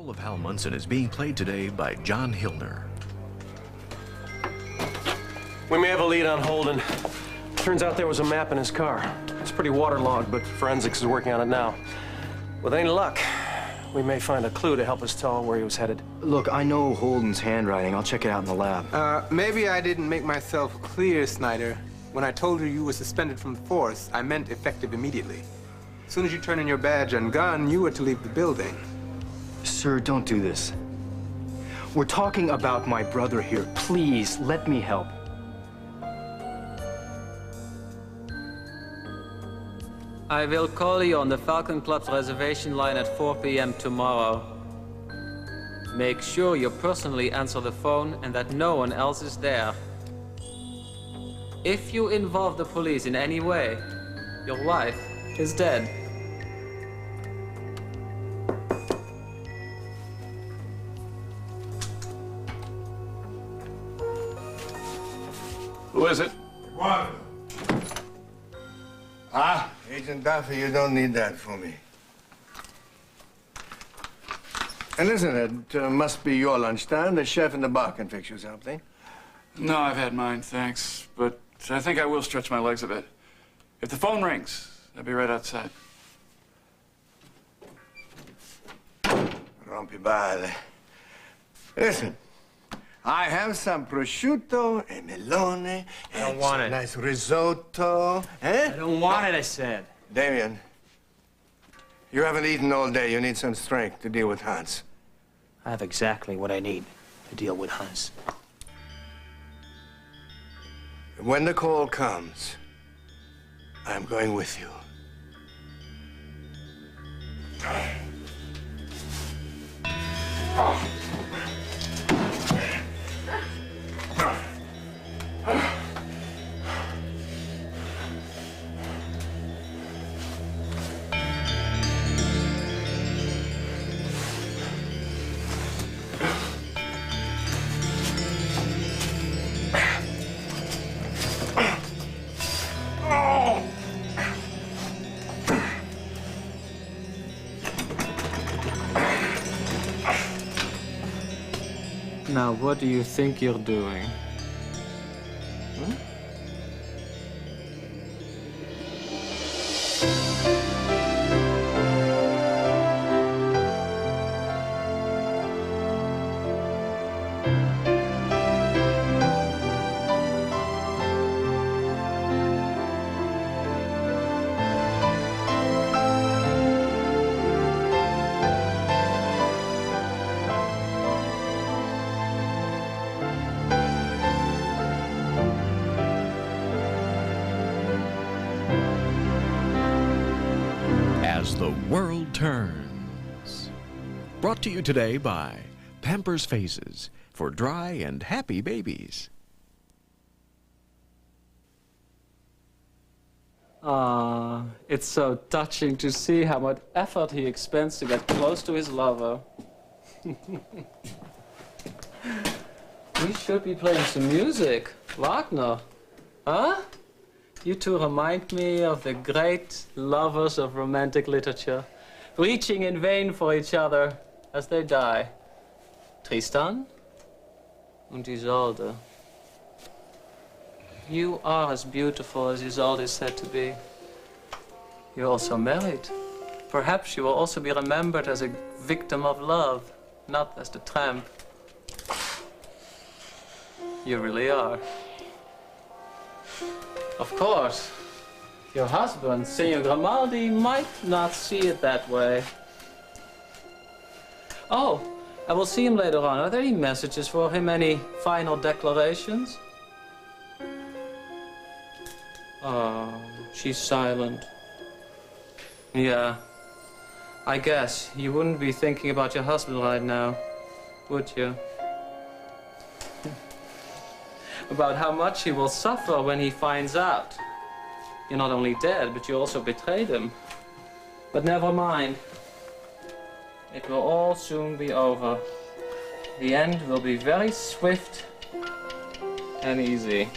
role of Hal Munson is being played today by John Hillner. We may have a lead on Holden. Turns out there was a map in his car. It's pretty waterlogged, but forensics is working on it now. With any luck, we may find a clue to help us tell where he was headed. Look, I know Holden's handwriting. I'll check it out in the lab. Maybe I didn't make myself clear, Snyder. When I told you were suspended from the force, I meant effective immediately. As soon as you turn in your badge and gun, you were to leave the building. Sir, don't do this. We're talking about my brother here. Please, let me help. I will call you on the Falcon Club's reservation line at 4 p.m. tomorrow. Make sure you personally answer the phone and that no one else is there. If you involve the police in any way, your wife is dead. Who is it? What? Agent Duffy, you don't need that for me. And listen, it must be your lunchtime. The chef in the bar can fix you something. No, I've had mine, thanks. But I think I will stretch my legs a bit. If the phone rings, I'll be right outside. Rompibale. Listen, I have some prosciutto e melone. I don't want it. Nice risotto. Eh? I don't want it, I said. Damien, you haven't eaten all day. You need some strength to deal with Hans. I have exactly what I need to deal with Hans. When the call comes, I'm going with you. Now, what do you think you're doing? As the World Turns. Brought to you today by Pampers Faces for dry and happy babies. It's so touching to see how much effort he expends to get close to his lover. We should be playing some music. Wagner. Huh? You two remind me of the great lovers of romantic literature, reaching in vain for each other as they die. Tristan und Isolde. You are as beautiful as Isolde is said to be. You're also married. Perhaps you will also be remembered as a victim of love, not as the tramp. You really are. Of course, your husband, Signor Grimaldi, might not see it that way. Oh, I will see him later on. Are there any messages for him? Any final declarations? Oh, she's silent. Yeah, I guess you wouldn't be thinking about your husband right now, would you? About how much he will suffer when he finds out. You're not only dead, but you also betrayed him. But never mind. It will all soon be over. The end will be very swift and easy.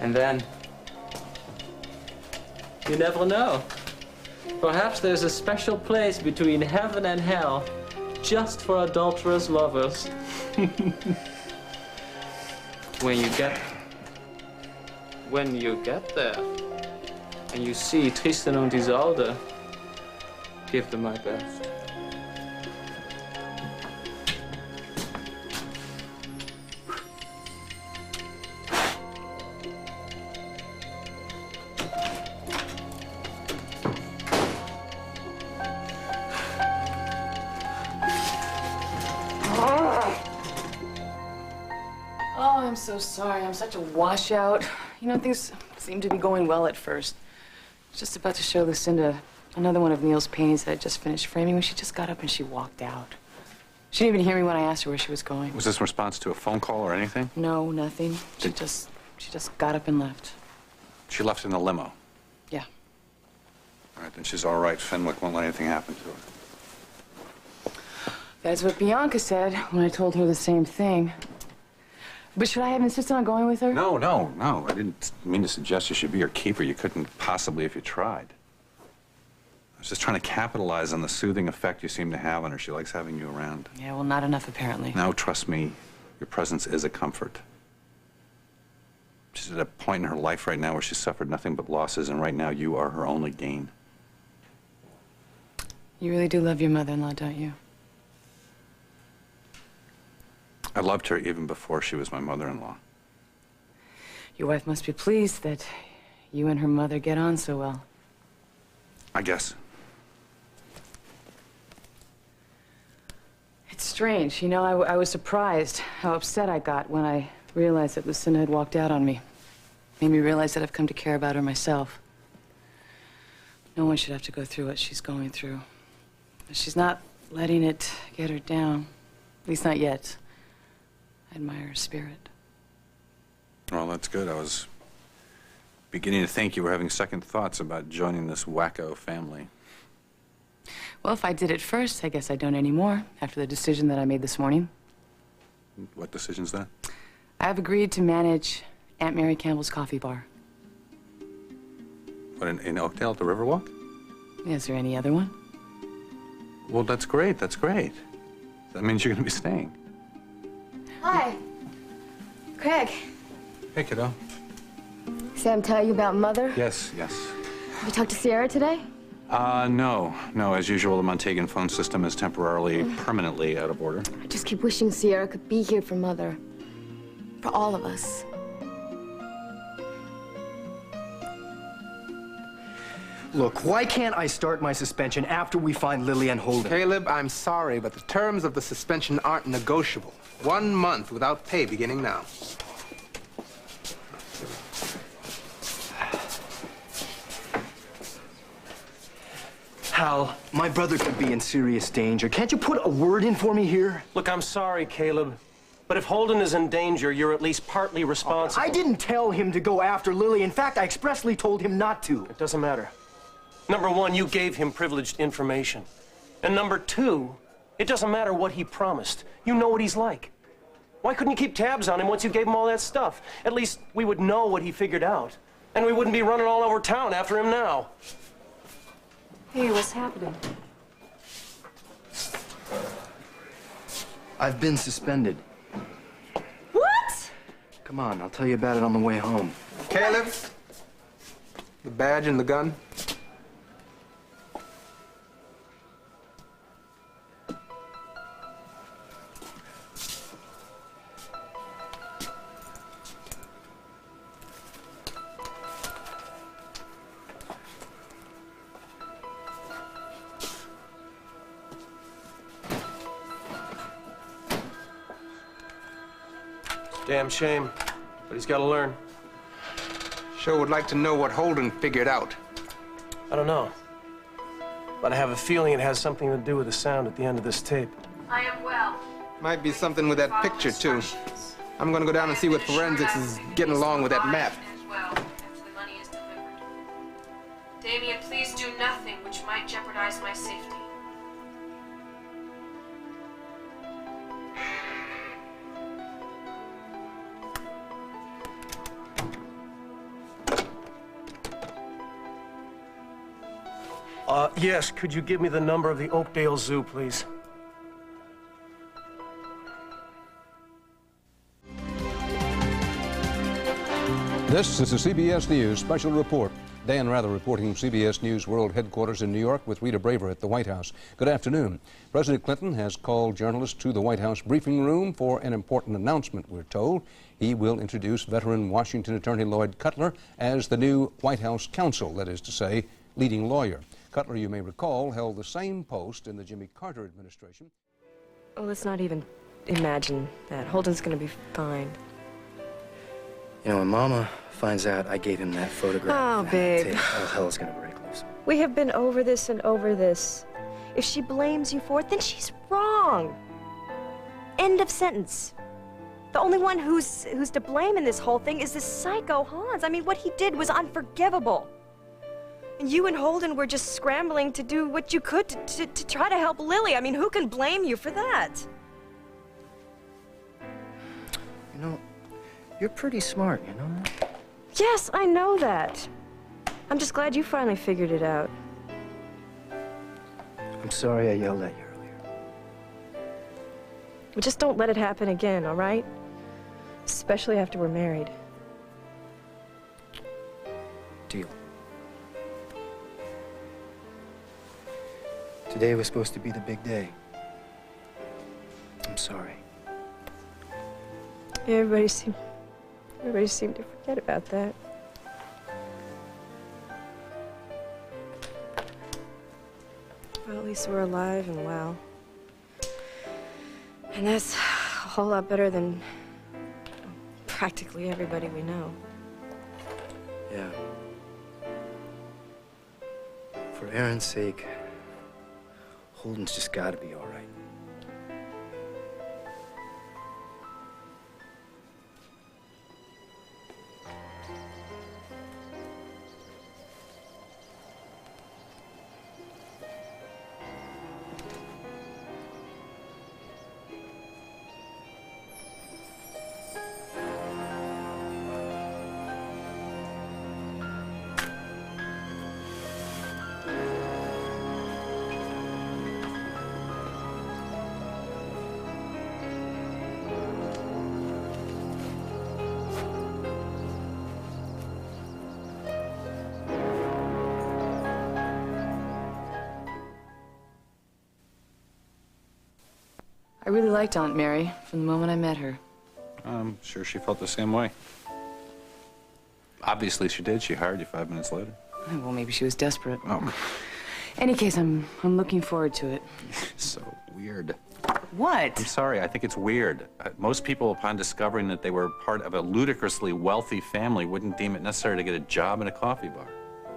And then, you never know. Perhaps there's a special place between heaven and hell just for adulterous lovers. When you get there and you see Tristan und Isolde, give them my best. Oh, I'm so sorry. I'm such a washout. You know, things seemed to be going well at first. I was just about to show Lucinda another one of Neil's paintings that I just finished framing when she just got up and she walked out. She didn't even hear me when I asked her where she was going. Was this in response to a phone call or anything? No, nothing. She just got up and left. She left in a limo. Yeah. All right, then she's all right. Fenwick won't let anything happen to her. That's what Bianca said when I told her the same thing. But should I have insisted on going with her? No. I didn't mean to suggest you should be her keeper. You couldn't possibly if you tried. I was just trying to capitalize on the soothing effect you seem to have on her. She likes having you around. Yeah, well, not enough, apparently. No, trust me, your presence is a comfort. She's at a point in her life right now where she's suffered nothing but losses, and right now you are her only gain. You really do love your mother-in-law, don't you? I loved her even before she was my mother-in-law. Your wife must be pleased that you and her mother get on so well. I guess. It's strange. You know, I was surprised how upset I got when I realized that Lucinda had walked out on me. Made me realize that I've come to care about her myself. No one should have to go through what she's going through. But she's not letting it get her down. At least not yet. I admire her spirit. Well, that's good. I was beginning to think you were having second thoughts about joining this wacko family. Well, if I did it first, I guess I don't anymore, after the decision that I made this morning. What decision's that? I have agreed to manage Aunt Mary Campbell's coffee bar. What, in Oakdale at the Riverwalk? Is there any other one? Well, that's great. That's great. That means you're going to be staying. Hi. Craig. Hey, kiddo. Sam tell you about Mother? Yes. Have you talked to Sierra today? No. As usual, the Montagan phone system is temporarily, permanently out of order. I just keep wishing Sierra could be here for Mother. For all of us. Look, why can't I start my suspension after we find Lillian Holden? Caleb, I'm sorry, but the terms of the suspension aren't negotiable. 1 month without pay beginning now. Hal, my brother could be in serious danger. Can't you put a word in for me here? Look, I'm sorry, Caleb. But if Holden is in danger, you're at least partly responsible. I didn't tell him to go after Lily. In fact, I expressly told him not to. It doesn't matter. Number one, you gave him privileged information. And number two, it doesn't matter what he promised. You know what he's like. Why couldn't you keep tabs on him once you gave him all that stuff? At least we would know what he figured out. And we wouldn't be running all over town after him now. Hey, what's happening? I've been suspended. What? Come on, I'll tell you about it on the way home. Caleb, the badge and the gun. Damn shame, but he's got to learn. Sure would like to know what Holden figured out. I don't know, but I have a feeling it has something to do with the sound at the end of this tape. I am well. Might be something with that picture, too. I'm gonna go down and see what forensics is getting along with that map. As well, after the money is delivered. Damien, please do nothing which might jeopardize my safety. Yes, could you give me the number of the Oakdale Zoo, please? This is a CBS News special report. Dan Rather reporting from CBS News World Headquarters in New York with Rita Braver at the White House. Good afternoon. President Clinton has called journalists to the White House briefing room for an important announcement, we're told. He will introduce veteran Washington Attorney Lloyd Cutler as the new White House counsel, that is to say, leading lawyer. Cutler, you may recall, held the same post in the Jimmy Carter administration. Oh, let's not even imagine that. Holden's going to be fine. You know, when Mama finds out I gave him that photograph, Oh, babe. all hell's gonna break loose. We have been over this and over this. If she blames you for it, then she's wrong. End of sentence. The only one who's to blame in this whole thing is this psycho Hans. I mean, what he did was unforgivable. And you and Holden were just scrambling to do what you could to try to help Lily. I mean, who can blame you for that? You know, you're pretty smart, you know that? Yes, I know that. I'm just glad you finally figured it out. I'm sorry I yelled at you earlier. But just don't let it happen again, all right? Especially after we're married. Deal. Today was supposed to be the big day. I'm sorry. Yeah, everybody seemed to forget about that. Well, at least we're alive and well. And that's a whole lot better than practically everybody we know. Yeah. For Aaron's sake, Holden's just gotta be all right. I really liked Aunt Mary from the moment I met her. I'm sure she felt the same way. Obviously she did. She hired you 5 minutes later. Well, maybe she was desperate. Oh. Any case, I'm looking forward to it. So weird. What? I'm sorry, I think it's weird. Most people, upon discovering that they were part of a ludicrously wealthy family, wouldn't deem it necessary to get a job in a coffee bar.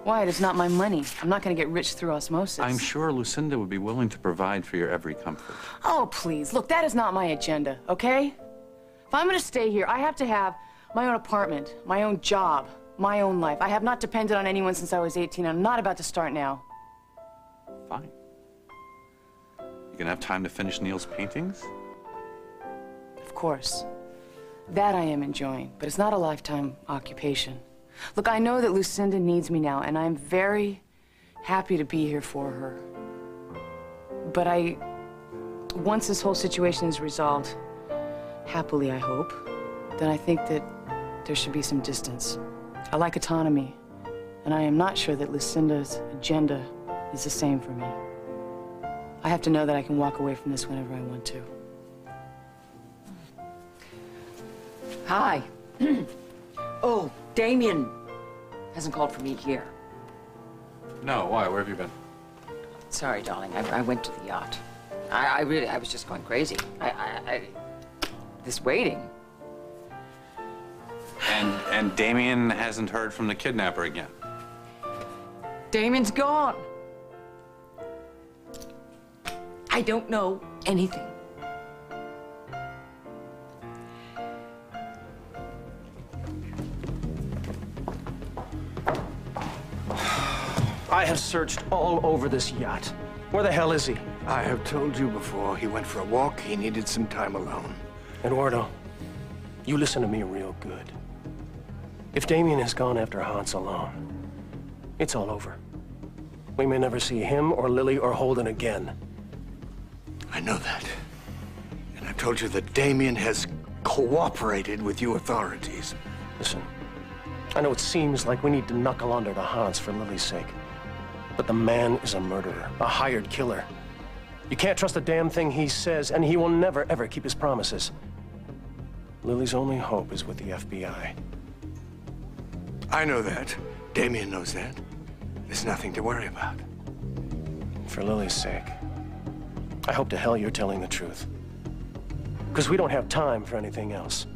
Why? It's not my money. I'm not going to get rich through osmosis. I'm sure Lucinda would be willing to provide for your every comfort. Oh, please. Look, that is not my agenda, okay? If I'm going to stay here, I have to have my own apartment, my own job, my own life. I have not depended on anyone since I was 18. I'm not about to start now. Fine. You gonna have time to finish Neil's paintings? Of course. That I am enjoying, but it's not a lifetime occupation. Look, I know that Lucinda needs me now, and I'm very happy to be here for her. But once this whole situation is resolved, happily I hope, then I think that there should be some distance. I like autonomy, and I am not sure that Lucinda's agenda is the same for me. I have to know that I can walk away from this whenever I want to. Hi. Oh, Damien hasn't called for me here. No, why? Where have you been? Sorry, darling. I went to the yacht. I was just going crazy. This waiting. And Damien hasn't heard from the kidnapper again? Damien's gone. I don't know anything. I have searched all over this yacht. Where the hell is he? I have told you before, he went for a walk. He needed some time alone. Eduardo, you listen to me real good. If Damien has gone after Hans alone, it's all over. We may never see him or Lily or Holden again. I know that. And I've told you that Damien has cooperated with you authorities. Listen, I know it seems like we need to knuckle under to Hans for Lily's sake. But the man is a murderer, a hired killer. You can't trust a damn thing he says, and he will never, ever keep his promises. Lily's only hope is with the FBI. I know that. Damien knows that. There's nothing to worry about. For Lily's sake, I hope to hell you're telling the truth. Because we don't have time for anything else.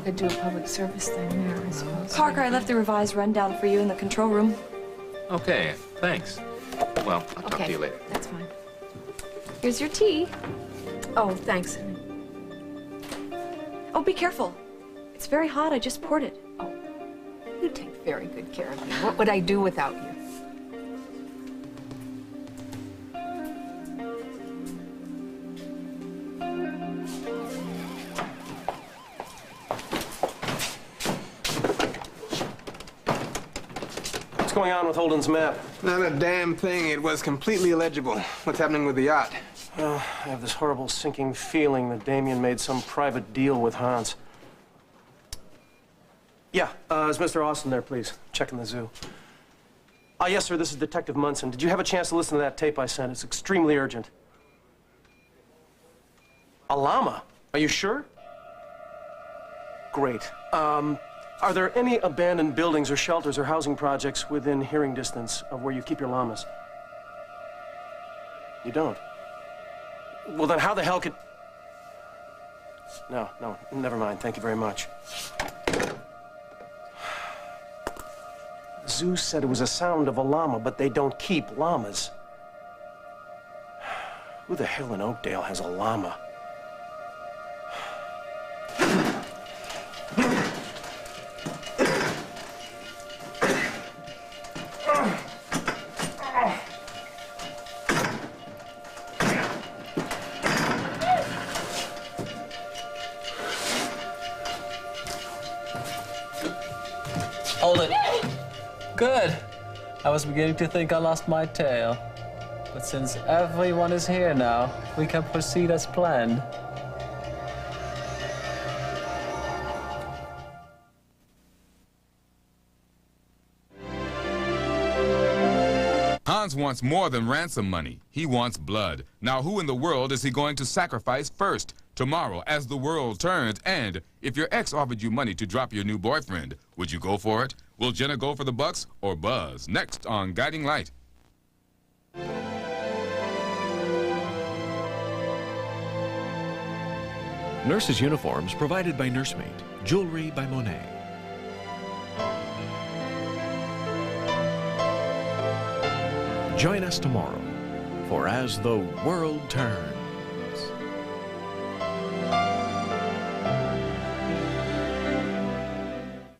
Could do a public service thing there, I suppose. Parker, I left the revised rundown for you in the control room. Okay, thanks. Well, I'll talk to you later. That's fine. Here's your tea. Oh, thanks. Oh, be careful. It's very hot. I just poured it. Oh, you take very good care of me. What would I do without you? What's going on with Holden's map? Not a damn thing. It was completely illegible. What's happening with the yacht? I have this horrible sinking feeling that Damien made some private deal with Hans. Yeah, is Mr. Austin there, please? Checking the zoo. Yes, sir, this is Detective Munson. Did you have a chance to listen to that tape I sent? It's extremely urgent. A llama? Are you sure? Great. Are there any abandoned buildings or shelters or housing projects within hearing distance of where you keep your llamas? You don't? Well, then how the hell could... No, never mind. Thank you very much. Zeus said it was a sound of a llama, but they don't keep llamas. Who the hell in Oakdale has a llama? Hold it. Good. I was beginning to think I lost my tail. But since everyone is here now, we can proceed as planned. Hans wants more than ransom money. He wants blood. Now, who in the world is he going to sacrifice first? Tomorrow, as the world turns, and if your ex offered you money to drop your new boyfriend, would you go for it? Will Jenna go for the bucks or Buzz? Next on Guiding Light. Nurses' uniforms provided by Nursemaid. Jewelry by Monet. Join us tomorrow for As the World Turns.